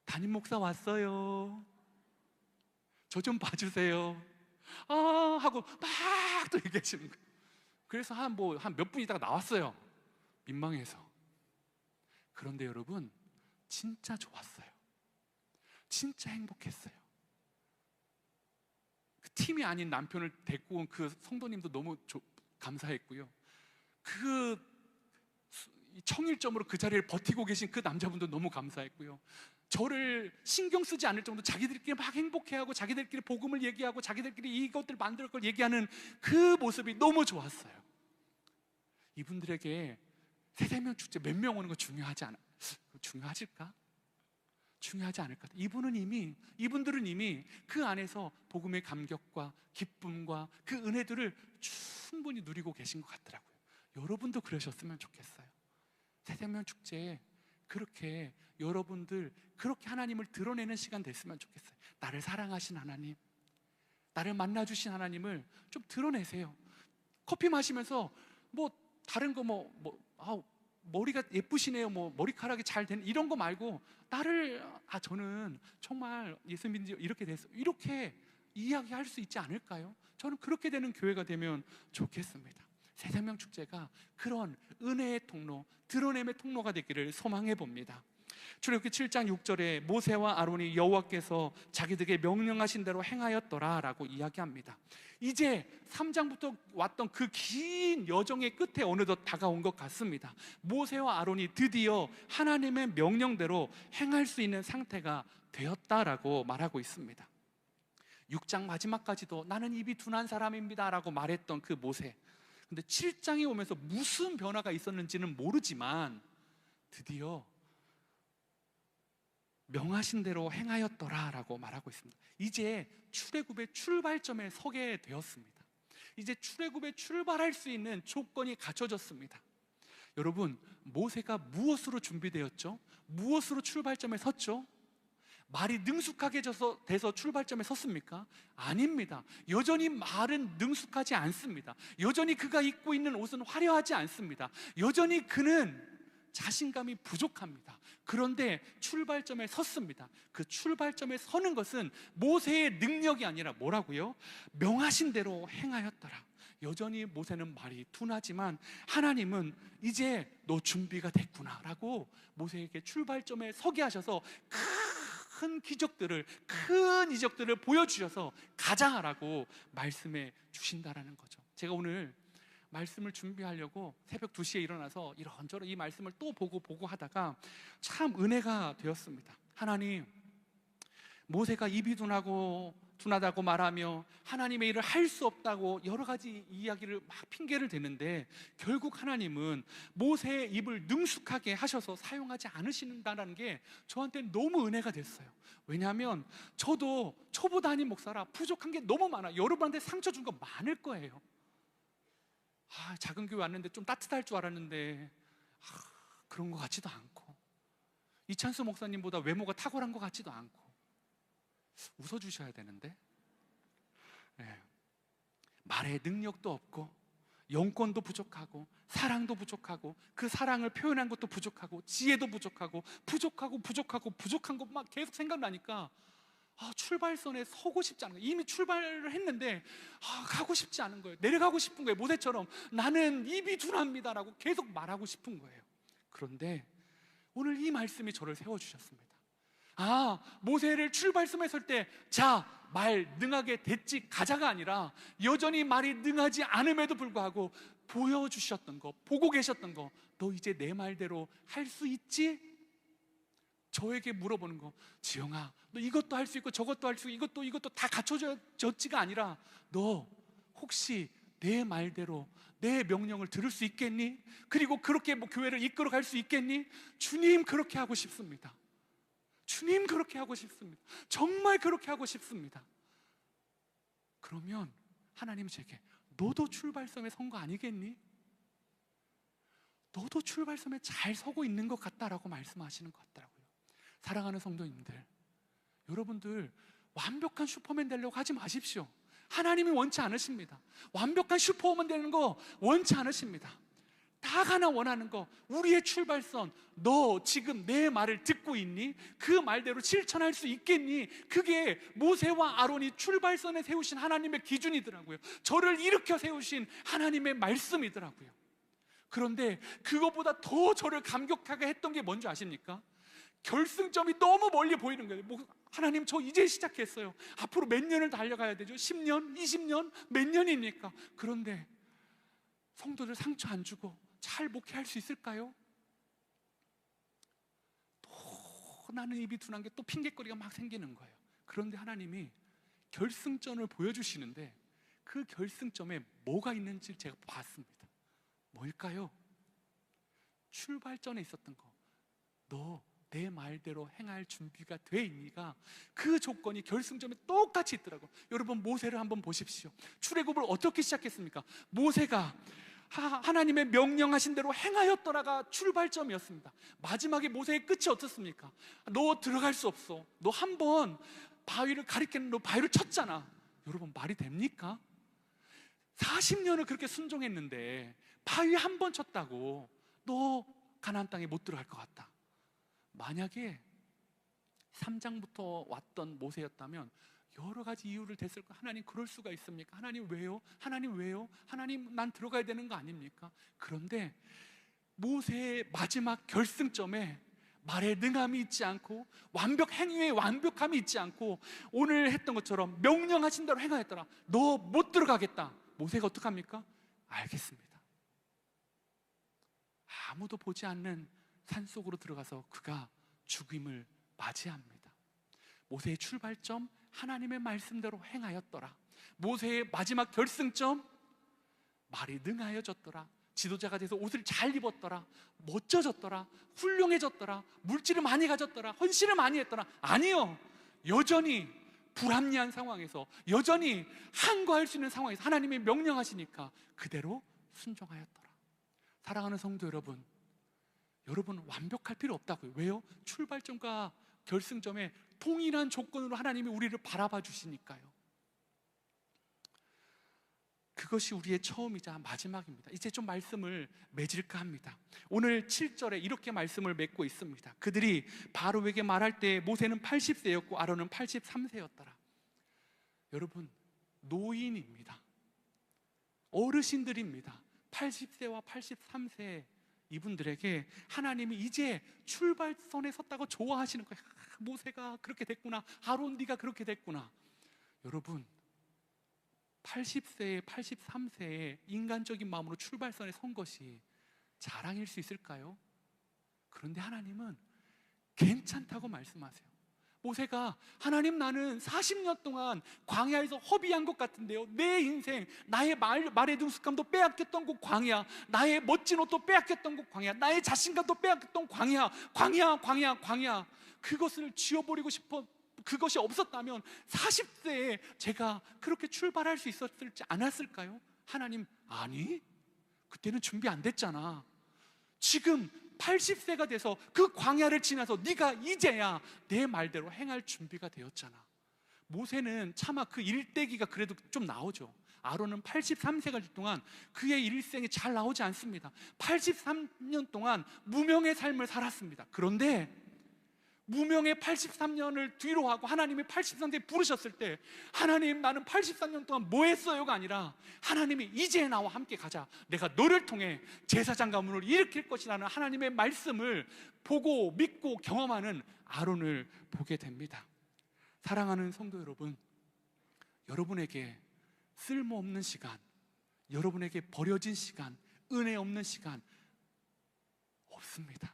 담임 목사 왔어요, 저 좀 봐주세요 하고 막 또 얘기하시는 거예요. 그래서 한 몇 분 있다가 나왔어요, 민망해서. 그런데 여러분, 진짜 좋았어요. 진짜 행복했어요. 그 팀이 아닌 남편을 데리고 온 그 성도님도 너무 감사했고요. 그 청일점으로 그 자리를 버티고 계신 그 남자분도 너무 감사했고요. 저를 신경 쓰지 않을 정도 자기들끼리 막 행복해하고 자기들끼리 복음을 얘기하고 자기들끼리 이것들 만들 걸 얘기하는 그 모습이 너무 좋았어요. 이분들에게 새생명 축제 몇 명 오는 거 중요하실까? 중요하지 않을까? 이분들은 이미 그 안에서 복음의 감격과 기쁨과 그 은혜들을 충분히 누리고 계신 것 같더라고요. 여러분도 그러셨으면 좋겠어요. 새생명 축제에 그렇게 여러분들 그렇게 하나님을 드러내는 시간 됐으면 좋겠어요. 나를 사랑하신 하나님, 나를 만나주신 하나님을 좀 드러내세요. 커피 마시면서 다른 거 머리가 예쁘시네요, 머리카락이 잘 된 이런 거 말고, 나를 저는 정말 예수 믿는 지 이렇게 됐어요, 이렇게 이야기할 수 있지 않을까요? 저는 그렇게 되는 교회가 되면 좋겠습니다. 새생명 축제가 그런 은혜의 통로, 드러냄의 통로가 되기를 소망해 봅니다. 출애굽기 7장 6절에 모세와 아론이 여호와께서 자기들에게 명령하신 대로 행하였더라 라고 이야기합니다. 이제 3장부터 왔던 그 긴 여정의 끝에 어느덧 다가온 것 같습니다. 모세와 아론이 드디어 하나님의 명령대로 행할 수 있는 상태가 되었다라고 말하고 있습니다. 6장 마지막까지도 나는 입이 둔한 사람입니다 라고 말했던 그 모세, 근데 7장이 오면서 무슨 변화가 있었는지는 모르지만 드디어 명하신 대로 행하였더라 라고 말하고 있습니다. 이제 출애굽의 출발점에 서게 되었습니다. 이제 출애굽에 출발할 수 있는 조건이 갖춰졌습니다. 여러분, 모세가 무엇으로 준비되었죠? 무엇으로 출발점에 섰죠? 말이 능숙하게 돼서 출발점에 섰습니까? 아닙니다. 여전히 말은 능숙하지 않습니다. 여전히 그가 입고 있는 옷은 화려하지 않습니다. 여전히 그는 자신감이 부족합니다. 그런데 출발점에 섰습니다. 그 출발점에 서는 것은 모세의 능력이 아니라 뭐라고요? 명하신 대로 행하였더라. 여전히 모세는 말이 둔하지만 하나님은 이제 너 준비가 됐구나 라고 모세에게 출발점에 서게 하셔서 큰 이적들을 보여주셔서 가자라고 말씀해 주신다라는 거죠. 제가 오늘 말씀을 준비하려고 새벽 2시에 일어나서 이런저런 이 말씀을 또 보고 하다가 참 은혜가 되었습니다. 하나님, 모세가 입이 둔하다고 말하며 하나님의 일을 할 수 없다고 여러 가지 이야기를 막 핑계를 대는데, 결국 하나님은 모세의 입을 능숙하게 하셔서 사용하지 않으신다는 게 저한테 너무 은혜가 됐어요. 왜냐하면 저도 초보 담임 목사라 부족한 게 너무 많아요. 여러분한테 상처 준 거 많을 거예요. 작은 교회 왔는데 좀 따뜻할 줄 알았는데 그런 것 같지도 않고, 이찬수 목사님보다 외모가 탁월한 것 같지도 않고. 웃어주셔야 되는데, 말의 능력도 없고 영권도 부족하고 사랑도 부족하고 그 사랑을 표현한 것도 부족하고 지혜도 부족한 것만 계속 생각나니까 출발선에 서고 싶지 않은 거예요. 이미 출발을 했는데 가고 싶지 않은 거예요. 내려가고 싶은 거예요. 모세처럼 나는 입이 둔합니다라고 계속 말하고 싶은 거예요. 그런데 오늘 이 말씀이 저를 세워주셨습니다. 모세를 출발점에 설 때 말 능하게 됐지 가자가 아니라, 여전히 말이 능하지 않음에도 불구하고 보여주셨던 거, 보고 계셨던 거, 너 이제 내 말대로 할 수 있지? 저에게 물어보는 거, 지영아 너 이것도 할 수 있고 저것도 할 수 있고 이것도 다 갖춰졌지가 아니라, 너 혹시 내 말대로 내 명령을 들을 수 있겠니? 그리고 그렇게 교회를 이끌어 갈 수 있겠니? 주님, 그렇게 하고 싶습니다. 주님, 그렇게 하고 싶습니다. 정말 그렇게 하고 싶습니다. 그러면 하나님은 제게 너도 출발점에 선 거 아니겠니? 너도 출발점에 잘 서고 있는 것 같다라고 말씀하시는 것 같더라고요. 사랑하는 성도님들, 여러분들 완벽한 슈퍼맨 되려고 하지 마십시오. 하나님이 원치 않으십니다. 완벽한 슈퍼우먼 되는 거 원치 않으십니다. 딱 하나 원하는 거, 우리의 출발선, 너 지금 내 말을 듣고 있니? 그 말대로 실천할 수 있겠니? 그게 모세와 아론이 출발선에 세우신 하나님의 기준이더라고요. 저를 일으켜 세우신 하나님의 말씀이더라고요. 그런데 그것보다 더 저를 감격하게 했던 게 뭔지 아십니까? 결승점이 너무 멀리 보이는 거예요. 하나님, 저 이제 시작했어요. 앞으로 몇 년을 달려가야 되죠? 10년? 20년? 몇 년입니까? 그런데 성도들 상처 안 주고 잘 목회할 수 있을까요? 또 나는 입이 둔한 게 또 핑계거리가 막 생기는 거예요. 그런데 하나님이 결승점을 보여주시는데 그 결승점에 뭐가 있는지 제가 봤습니다. 뭘까요? 출발전에 있었던 거, 너 내 말대로 행할 준비가 돼 있니가, 그 조건이 결승점에 똑같이 있더라고요. 여러분, 모세를 한번 보십시오. 출애굽을 어떻게 시작했습니까? 모세가 하나님의 명령하신 대로 행하였더라가 출발점이었습니다. 마지막에 모세의 끝이 어떻습니까? 너 들어갈 수 없어. 너 한번 바위를 가리키는, 너 바위를 쳤잖아. 여러분, 말이 됩니까? 40년을 그렇게 순종했는데 바위 한 번 쳤다고 너 가나안 땅에 못 들어갈 것 같다. 만약에 3장부터 왔던 모세였다면 여러 가지 이유를 댔을 거예요. 하나님, 그럴 수가 있습니까? 하나님 왜요? 하나님 왜요? 하나님, 난 들어가야 되는 거 아닙니까? 그런데 모세의 마지막 결승점에 말에 능함이 있지 않고 완벽 행위에 완벽함이 있지 않고 오늘 했던 것처럼 명령하신 대로 행하였더라. 너 못 들어가겠다. 모세가 어떡합니까? 알겠습니다. 아무도 보지 않는 산속으로 들어가서 그가 죽임을 맞이합니다. 모세의 출발점, 하나님의 말씀대로 행하였더라. 모세의 마지막 결승점, 말이 능하여졌더라. 지도자가 돼서 옷을 잘 입었더라. 멋져졌더라. 훌륭해졌더라. 물질을 많이 가졌더라. 헌신을 많이 했더라. 아니요, 여전히 불합리한 상황에서, 여전히 항거할 수 있는 상황에서 하나님이 명령하시니까 그대로 순종하였더라. 사랑하는 성도 여러분, 여러분 완벽할 필요 없다고요. 왜요? 출발점과 결승점에 동일한 조건으로 하나님이 우리를 바라봐 주시니까요. 그것이 우리의 처음이자 마지막입니다. 이제 좀 말씀을 맺을까 합니다. 오늘 7절에 이렇게 말씀을 맺고 있습니다. 그들이 바로에게 말할 때 모세는 80세였고 아론은 83세였더라. 여러분, 노인입니다. 어르신들입니다. 80세와 83세 이분들에게 하나님이 이제 출발선에 섰다고 좋아하시는 거예요. 모세가 그렇게 됐구나, 아론 네가 그렇게 됐구나. 여러분, 80세에 83세에 인간적인 마음으로 출발선에 선 것이 자랑일 수 있을까요? 그런데 하나님은 괜찮다고 말씀하세요. 모세가, 하나님, 나는 40년 동안 광야에서 허비한 것 같은데요. 내 인생, 나의 말의 능숙함도 빼앗겼던 곳 광야, 나의 멋진 옷도 빼앗겼던 곳 광야, 나의 자신감도 빼앗겼던 광야. 그것을 지워버리고 싶어. 그것이 없었다면 40세에 제가 그렇게 출발할 수 있었을지 않았을까요? 하나님, 아니, 그때는 준비 안 됐잖아. 지금 80세가 돼서 그 광야를 지나서 네가 이제야 내 말대로 행할 준비가 되었잖아. 모세는 차마 그 일대기가 그래도 좀 나오죠. 아론은 83세가 될 동안 그의 일생이 잘 나오지 않습니다. 83년 동안 무명의 삶을 살았습니다. 그런데 무명의 83년을 뒤로 하고 하나님이 83세에 부르셨을 때, 하나님, 나는 83년 동안 뭐 했어요가 아니라, 하나님이 이제 나와 함께 가자, 내가 너를 통해 제사장 가문을 일으킬 것이라는 하나님의 말씀을 보고 믿고 경험하는 아론을 보게 됩니다. 사랑하는 성도 여러분, 여러분에게 쓸모없는 시간, 여러분에게 버려진 시간, 은혜 없는 시간 없습니다.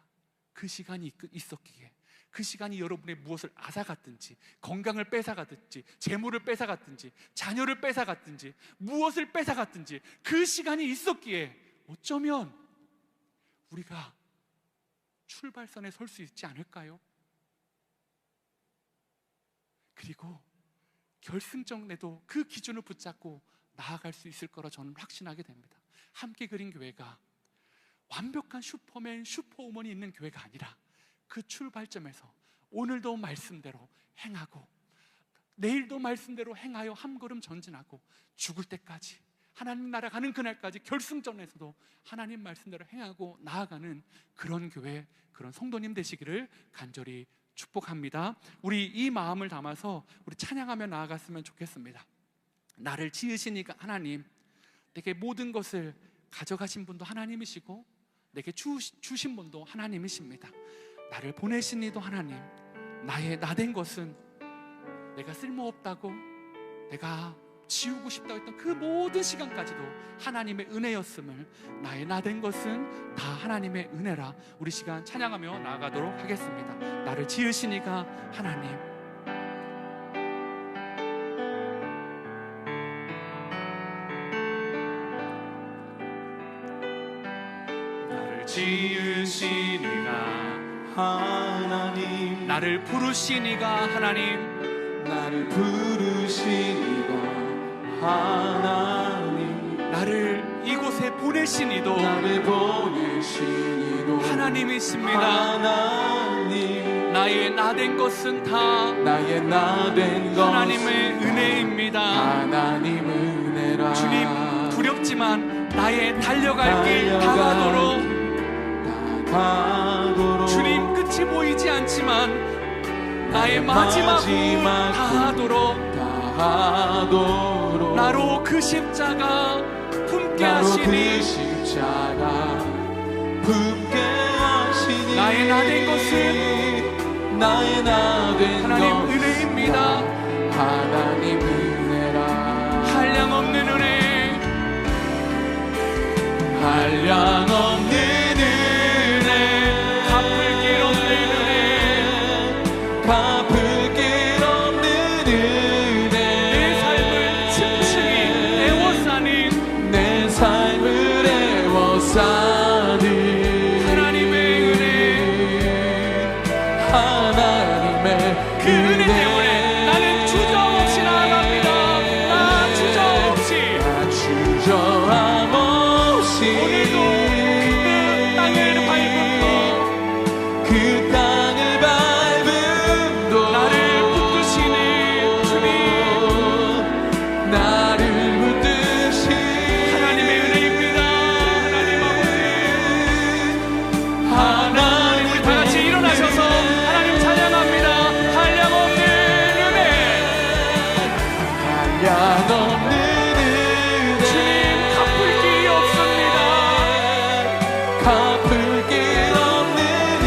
그 시간이 있었기에, 그 시간이 여러분의 무엇을 앗아갔든지, 건강을 뺏어갔든지, 재물을 뺏어갔든지, 자녀를 뺏어갔든지, 무엇을 뺏어갔든지 그 시간이 있었기에 어쩌면 우리가 출발선에 설 수 있지 않을까요? 그리고 결승점에도 그 기준을 붙잡고 나아갈 수 있을 거라 저는 확신하게 됩니다. 함께 그린 교회가 완벽한 슈퍼맨, 슈퍼우먼이 있는 교회가 아니라 그 출발점에서 오늘도 말씀대로 행하고 내일도 말씀대로 행하여 한 걸음 전진하고 죽을 때까지, 하나님 나라 가는 그날까지 결승전에서도 하나님 말씀대로 행하고 나아가는 그런 교회, 그런 성도님 되시기를 간절히 축복합니다. 우리 이 마음을 담아서 우리 찬양하며 나아갔으면 좋겠습니다. 나를 지으시니까 하나님, 내게 모든 것을 가져가신 분도 하나님이시고 내게 주신 분도 하나님이십니다. 나를 보내신 이도 하나님, 나의 나된 것은 내가 쓸모없다고, 내가 지우고 싶다고 했던 그 모든 시간까지도 하나님의 은혜였음을, 나의 나된 것은 다 하나님의 은혜라. 우리 시간 찬양하며 나아가도록 하겠습니다. 나를 지으시니가 하나님, 나를 지으시니가 하나님, 나를 부르시니가 하나님, 나를 부르시니가 하나님, 나를 이곳에 보내시니도 나를 보내시니도 하나님이십니다. 하나님, 나의 나된 것은 다 나의 나된 것 하나님의 은혜입니다. 하나님 은혜라. 주님, 두렵지만 나의 달려갈 길 다가도록, 주님, 끝이 보이지 않지만 나의 마지막을 다하도록 나로 그 십자가 품게 하시니, 나의 나된 것은 나의 나된 하나님 것은 은혜입니다. 하나님 은혜라. 한량없는 은혜, 한량없는 은혜, 갚을 길 없는 은혜, 갚을 길 없는 은혜, 내 삶을 층층이 애워싸는 내 삶을 애워싸는 하나님의 은혜, 하나님의 그 은혜 때문에 나는 주저없이 나아갑니다. 나 주저없이, 주저함 없이 오늘도 그 땅을 밟음도, 그 땅을 밟음도 나를 붙드시는 주님, 나를 붙드신 하나님의 은혜입니다. 하나님 아버지, 하나님, 우리 다 같이 일어나셔서 하나님 찬양합니다. 한량없는 은혜, 한량없는 주님, 갚을 길이 없습니다. 갚을 길 없는 내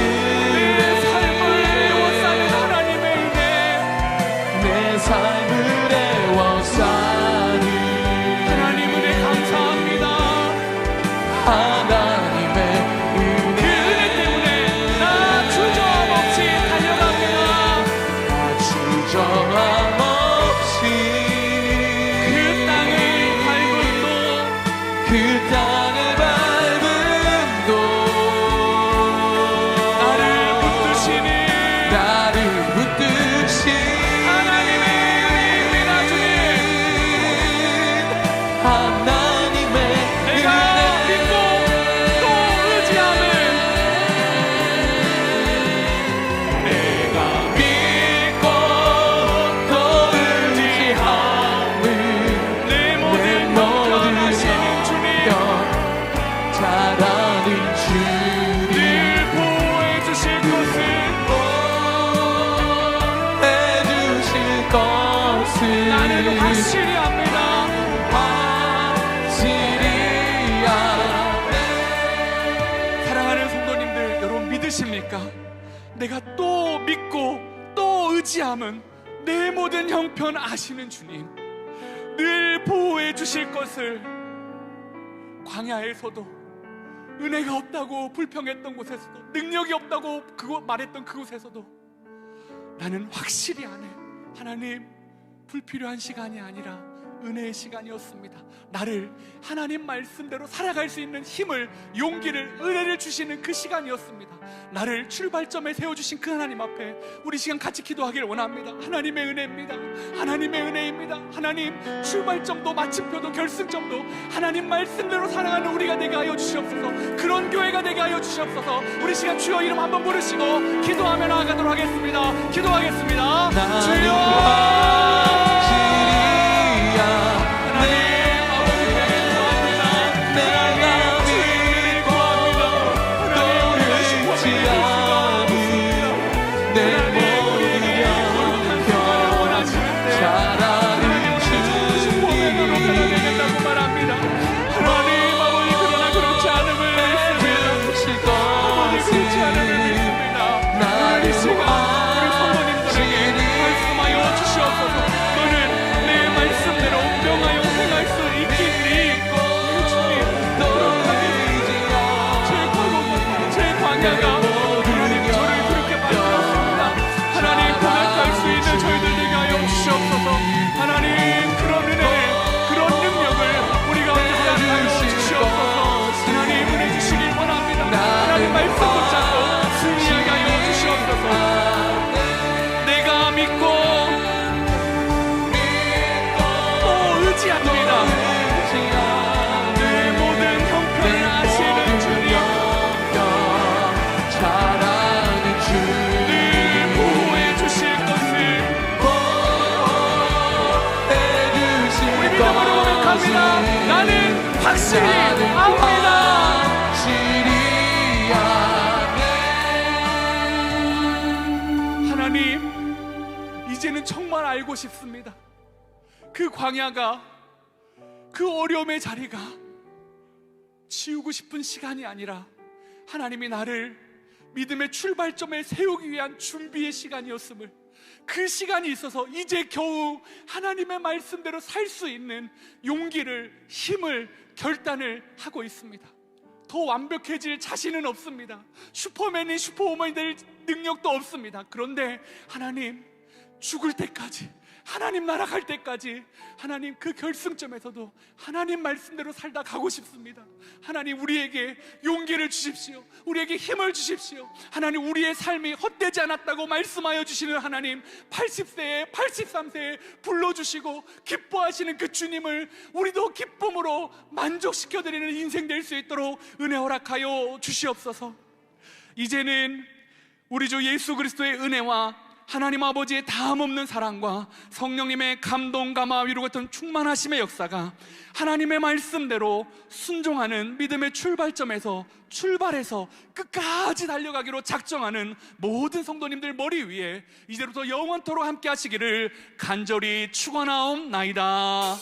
은혜, 삶을 애워싸는 하나님의 은혜, 내 삶을 애워싸는 하나님 은혜 감사합니다. 하나님의 그 은혜 때문에 나 주저없이 달려갑니다. 주저함 없이 그 땅을 밟음도, 그 땅을 밟음도 나를 붙드시는 나를 붙드신 하나님의 은혜입니다. 주님, 하나님의 내가 믿고 또 의지함은, 내가 믿고 또 의지함은 내 모든 편하시는 주님, 잘하는 주님 늘 보호해 주실 것은 해주실 것은 나는 확실히 합니다. 확실히야. 사랑하는 성도님들, 여러분 믿으십니까? 내가 또 믿고 또 의지함은 내 모든 형편 아시는 주님, 늘 보호해 주실 것을, 광야에서도 은혜가 없다고 불평했던 곳에서도, 능력이 없다고 말했던 그곳에서도 나는 확실히 안해. 하나님, 불필요한 시간이 아니라 은혜의 시간이었습니다. 나를 하나님 말씀대로 살아갈 수 있는 힘을, 용기를, 은혜를 주시는 그 시간이었습니다. 나를 출발점에 세워주신 그 하나님 앞에 우리 시간 같이 기도하기를 원합니다. 하나님의 은혜입니다. 하나님의 은혜입니다. 하나님, 출발점도 마침표도 결승점도 하나님 말씀대로 살아가는 우리가 되게 하여 주시옵소서. 그런 교회가 되게 하여 주시옵소서. 우리 시간 주여 이름 한번 부르시고 기도하며 나아가도록 하겠습니다. 기도하겠습니다. 주여, 나는 확실히 압니다. 하나님, 이제는 정말 알고 싶습니다. 그 광야가, 그 어려움의 자리가 지우고 싶은 시간이 아니라 하나님이 나를 믿음의 출발점에 세우기 위한 준비의 시간이었음을, 그 시간이 있어서 이제 겨우 하나님의 말씀대로 살 수 있는 용기를, 힘을, 결단을 하고 있습니다. 더 완벽해질 자신은 없습니다. 슈퍼맨이 슈퍼우먼이 될 능력도 없습니다. 그런데 하나님, 죽을 때까지, 하나님 나라 갈 때까지 하나님 그 결승점에서도 하나님 말씀대로 살다 가고 싶습니다. 하나님, 우리에게 용기를 주십시오. 우리에게 힘을 주십시오. 하나님, 우리의 삶이 헛되지 않았다고 말씀하여 주시는 하나님, 80세에 83세에 불러주시고 기뻐하시는 그 주님을 우리도 기쁨으로 만족시켜드리는 인생 될 수 있도록 은혜 허락하여 주시옵소서. 이제는 우리 주 예수 그리스도의 은혜와 하나님 아버지의 다함없는 사랑과 성령님의 감동, 감화, 위로 같은 충만하심의 역사가 하나님의 말씀대로 순종하는 믿음의 출발점에서 출발해서 끝까지 달려가기로 작정하는 모든 성도님들 머리 위에 이제부터 영원토록 함께 하시기를 간절히 축원하옵나이다.